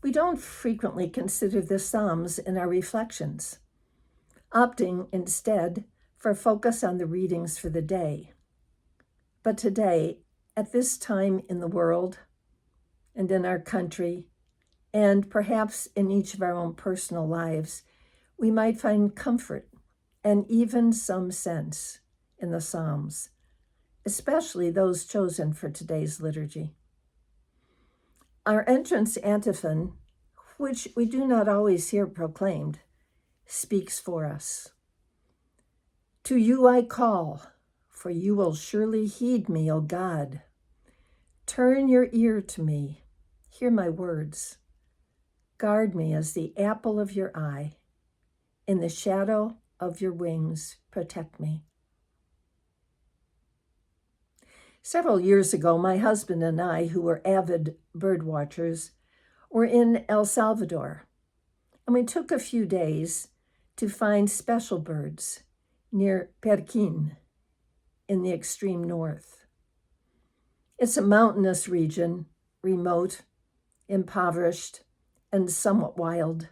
We don't frequently consider the Psalms in our reflections, opting instead for focus on the readings for the day. But today, at this time in the world and in our country, and perhaps in each of our own personal lives, we might find comfort and even some sense in the Psalms, especially those chosen for today's liturgy. Our entrance antiphon, which we do not always hear proclaimed, speaks for us. To you I call, for you will surely heed me, O God. Turn your ear to me, hear my words. Guard me as the apple of your eye. In the shadow of your wings, protect me. Several years ago, my husband and I, who were avid bird watchers, were in El Salvador, and we took a few days to find special birds near Perquin in the extreme north. It's a mountainous region, remote, impoverished, and somewhat wild.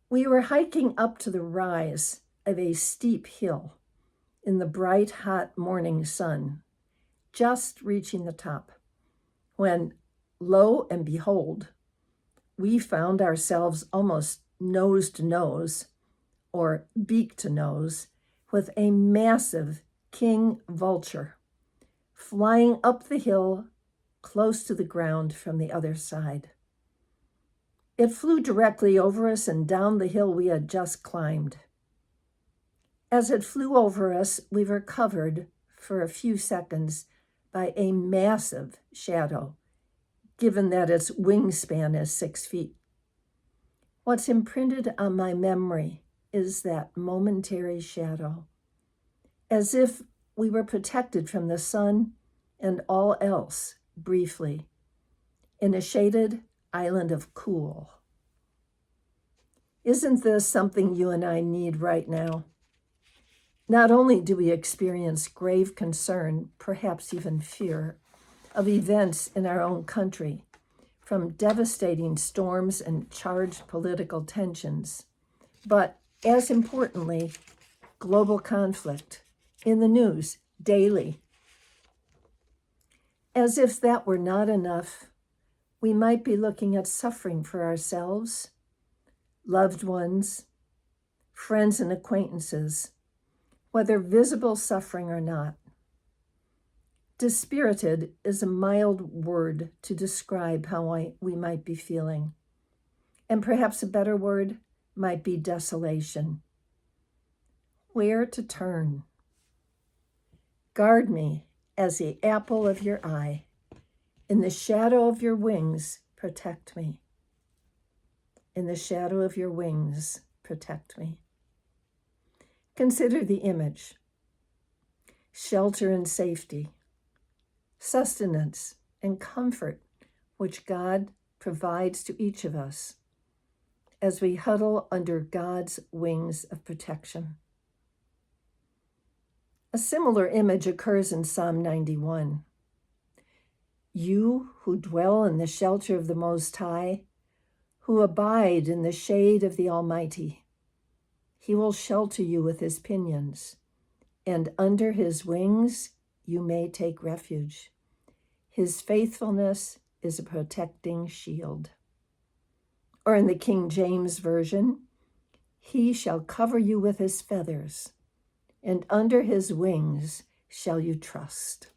We were hiking up to the rise of a steep hill in the bright, hot morning sun, just reaching the top, when, lo and behold, we found ourselves almost nose to nose, or beak to nose, with a massive king vulture flying up the hill close to the ground from the other side. It flew directly over us and down the hill we had just climbed. As it flew over us, we were covered for a few seconds by a massive shadow, given that its wingspan is 6 feet. What's imprinted on my memory is that momentary shadow, as if we were protected from the sun and all else briefly, in a shaded island of cool. Isn't this something you and I need right now? Not only do we experience grave concern, perhaps even fear, of events in our own country, from devastating storms and charged political tensions, but as importantly, global conflict in the news daily. As if that were not enough, we might be looking at suffering for ourselves, loved ones, friends and acquaintances, whether visible suffering or not. Dispirited is a mild word to describe how we might be feeling, and perhaps a better word might be desolation. Where to turn? Guard me as the apple of your eye. In the shadow of your wings, protect me. In the shadow of your wings, protect me. Consider the image. Shelter and safety, sustenance and comfort, which God provides to each of us as we huddle under God's wings of protection. A similar image occurs in Psalm 91. You who dwell in the shelter of the Most High, who abide in the shade of the Almighty, He will shelter you with His pinions, and under His wings you may take refuge. His faithfulness is a protecting shield. Or in the King James Version, He shall cover you with His feathers, and under His wings shall you trust.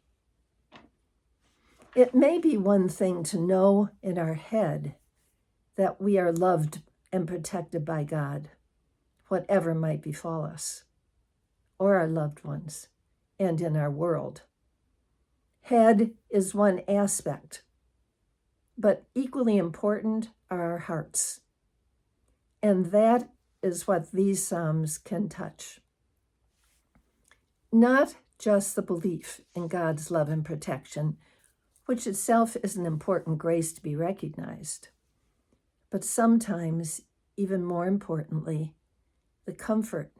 It may be one thing to know in our head that we are loved and protected by God, whatever might befall us, or our loved ones, and in our world. Head is one aspect, but equally important are our hearts. And that is what these Psalms can touch. Not just the belief in God's love and protection, which itself is an important grace to be recognized, but sometimes, even more importantly, the comfort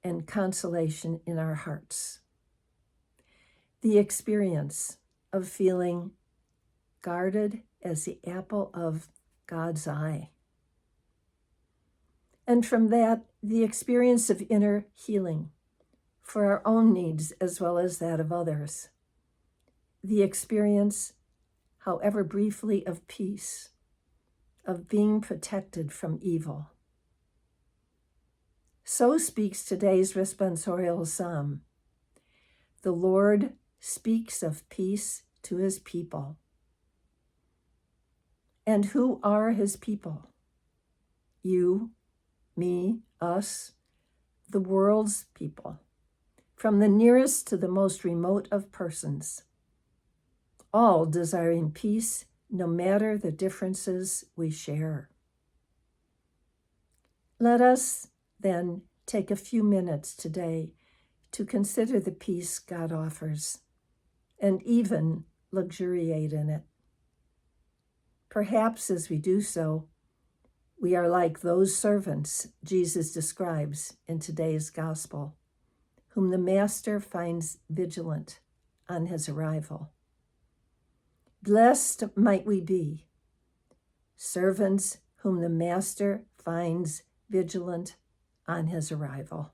and consolation in our hearts. The experience of feeling guarded as the apple of God's eye. And from that, the experience of inner healing for our own needs as well as that of others. The experience, however briefly, of peace, of being protected from evil. So speaks today's responsorial psalm. The Lord speaks of peace to his people. And who are his people? You, me, us, the world's people, from the nearest to the most remote of persons, all desiring peace no matter the differences we share. Let us then take a few minutes today to consider the peace God offers and even luxuriate in it. Perhaps as we do so, we are like those servants Jesus describes in today's gospel, whom the master finds vigilant on his arrival. Blessed might we be, servants whom the master finds vigilant on his arrival.